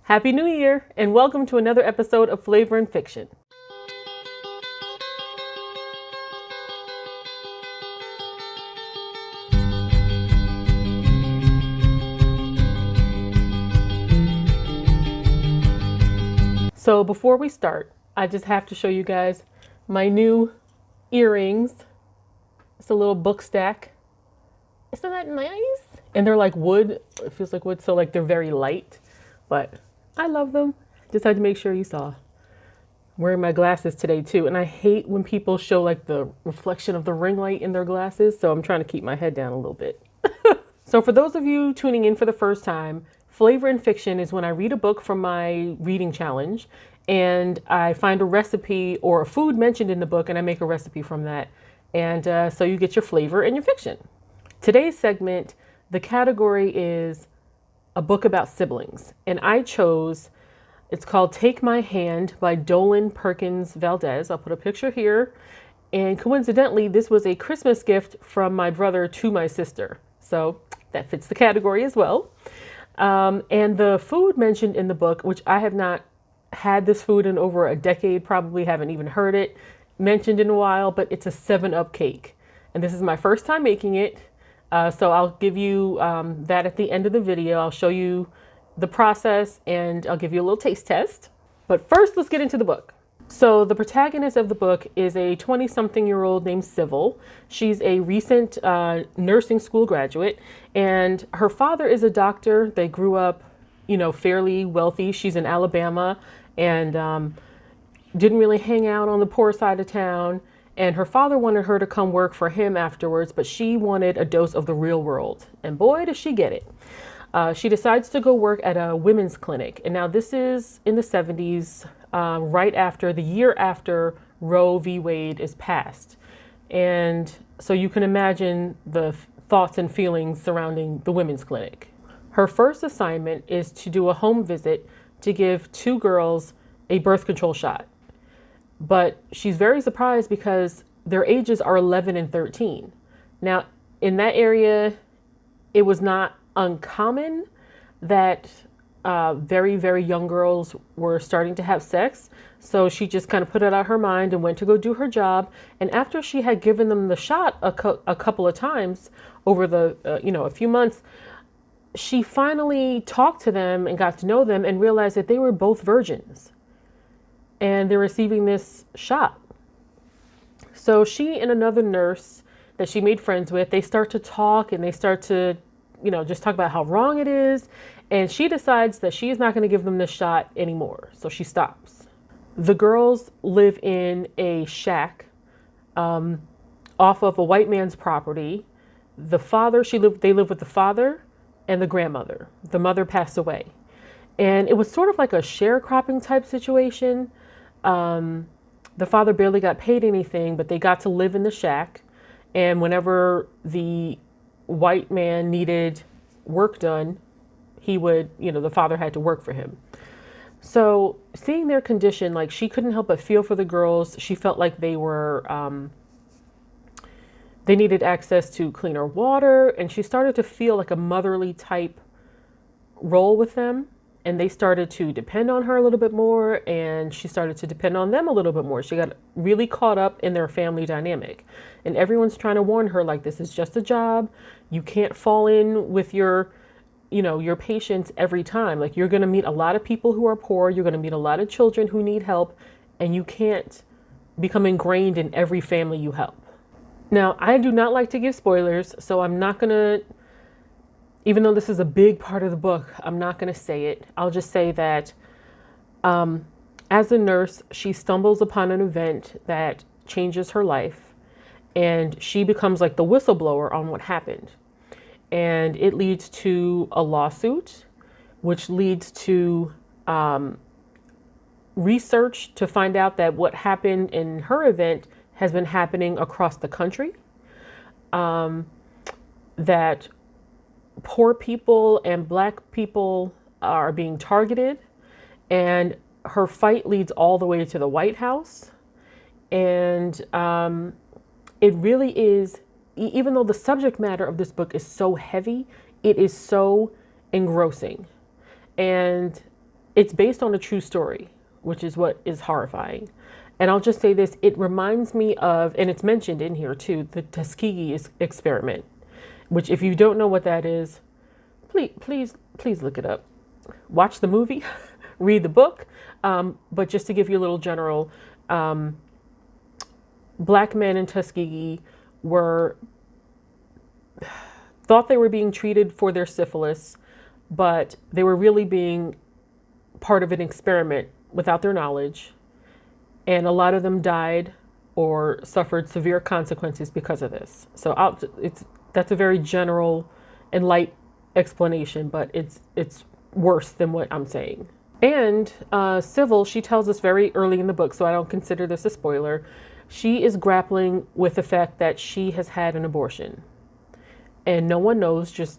Happy New Year, and welcome to another episode of Flavor and Fiction. So before we start, I just have to show you guys my new earrings. It's a little book stack. Isn't that nice? And they're like wood. It feels like wood, so like they're very light, but I love them. Just had to make sure you saw. I'm wearing my glasses today too, and I hate when people show like the reflection of the ring light in their glasses, so I'm trying to keep my head down a little bit. So for those of you tuning in for the first time, Flavor and Fiction is when I read a book from my reading challenge and I find a recipe or a food mentioned in the book and I make a recipe from that. And so you get your flavor and your fiction. Today's segment, the category is a book about siblings. And I chose, it's called Take My Hand by Dolen Perkins-Valdez. I'll put a picture here. And coincidentally, this was a Christmas gift from my brother to my sister. So that fits the category as well. And the food mentioned in the book, which I have not had this food in over a decade, probably haven't even heard it mentioned in a while, but it's a 7-Up cake. And this is my first time making it. So I'll give you that at the end of the video. I'll show you the process and I'll give you a little taste test. But first, let's get into the book. So the protagonist of the book is a 20-something-year-old named Sybil. She's a recent nursing school graduate, and her father is a doctor. They grew up, fairly wealthy. She's in Alabama and didn't really hang out on the poor side of town. And her father wanted her to come work for him afterwards, but she wanted a dose of the real world. And boy, does she get it. She decides to go work at a women's clinic. And now this is in the 70s, right after, the year after Roe v. Wade is passed. And so you can imagine the thoughts and feelings surrounding the women's clinic. Her first assignment is to do a home visit to give 2 girls a birth control shot. But she's very surprised because their ages are 11 and 13. Now, in that area, it was not uncommon that very, very young girls were starting to have sex. So she just kind of put it out of her mind and went to go do her job. And after she had given them the shot a couple of times over the, a few months, she finally talked to them and got to know them and realized that they were both virgins and they're receiving this shot. So she and another nurse that she made friends with, they start to talk and they start to, just talk about how wrong it is. And she decides that she is not going to give them this shot anymore. So she stops. The girls live in a shack off of a white man's property. The father, they live with the father and the grandmother. The mother passed away. And it was sort of like a sharecropping type situation. The father barely got paid anything, but they got to live in the shack. And whenever the white man needed work done, he would, the father had to work for him. So seeing their condition, like she couldn't help but feel for the girls. She felt like they were, they needed access to cleaner water. And she started to feel like a motherly type role with them. And they started to depend on her a little bit more, and she started to depend on them a little bit more. She got really caught up in their family dynamic. And everyone's trying to warn her, like, this is just a job. You can't fall in with your patients every time. Like, you're going to meet a lot of people who are poor. You're going to meet a lot of children who need help, and you can't become ingrained in every family you help. Now, I do not like to give spoilers, so I'm not going to, even though this is a big part of the book, I'm not going to say it. I'll just say that as a nurse, she stumbles upon an event that changes her life, and she becomes like the whistleblower on what happened. And it leads to a lawsuit, which leads to research to find out that what happened in her event has been happening across the country. That poor people and Black people are being targeted, and her fight leads all the way to the White House. And it really is, even though the subject matter of this book is so heavy, it is so engrossing. And it's based on a true story, which is what is horrifying. And I'll just say this, it reminds me of, and it's mentioned in here too, the Tuskegee experiment, which if you don't know what that is, please look it up. Watch the movie, read the book. But just to give you a little general, black men in Tuskegee thought they were being treated for their syphilis, but they were really being part of an experiment without their knowledge. And a lot of them died or suffered severe consequences because of this. So that's a very general and light explanation, but it's worse than what I'm saying. And Sybil, she tells us very early in the book, so I don't consider this a spoiler, she is grappling with the fact that she has had an abortion. And no one knows, just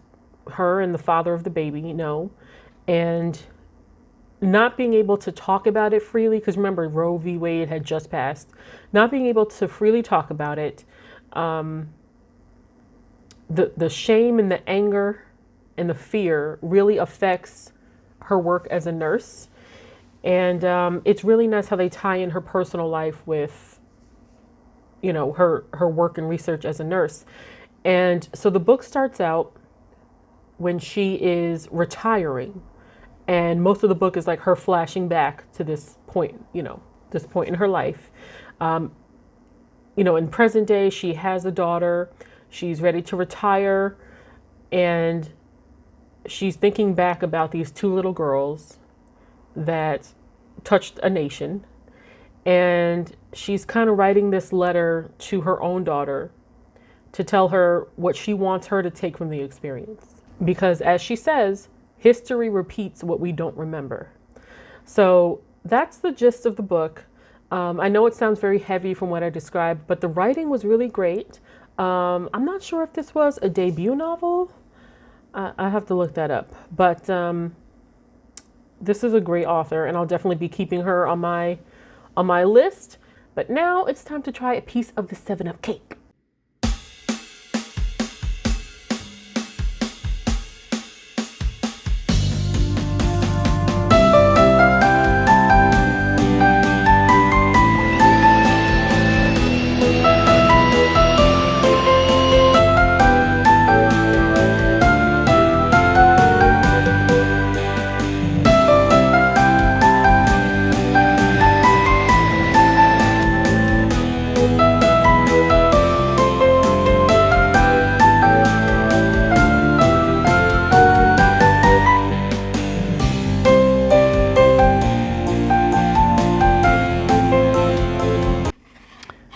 her and the father of the baby know. And not being able to talk about it freely, because remember, Roe v. Wade had just passed. Not being able to freely talk about it, the shame and the anger and the fear really affects her work as a nurse. And it's really nice how they tie in her personal life with, you know, her work and research as a nurse. And so the book starts out when she is retiring. And most of the book is like her flashing back to this point, you know, this point in her life. You know, in present day, she has a daughter. She's ready to retire. And she's thinking back about these two little girls that touched a nation. And she's kind of writing this letter to her own daughter to tell her what she wants her to take from the experience. Because as she says, history repeats what we don't remember. So that's the gist of the book. I know it sounds very heavy from what I described, but the writing was really great. I'm not sure if this was a debut novel. I have to look that up. But this is a great author, and I'll definitely be keeping her on my list. But now it's time to try a piece of the 7-Up cake.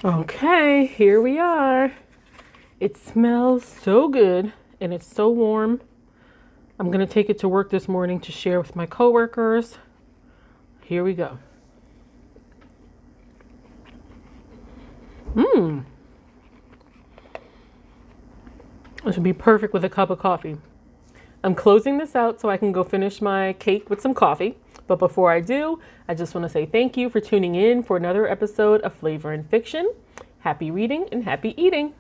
Okay, here we are. It smells so good and it's so warm. I'm going to take it to work this morning to share with my coworkers. Here we go. This would be perfect with a cup of coffee. I'm closing this out so I can go finish my cake with some coffee. But before I do, I just want to say thank you for tuning in for another episode of Flavor and Fiction. Happy reading and happy eating.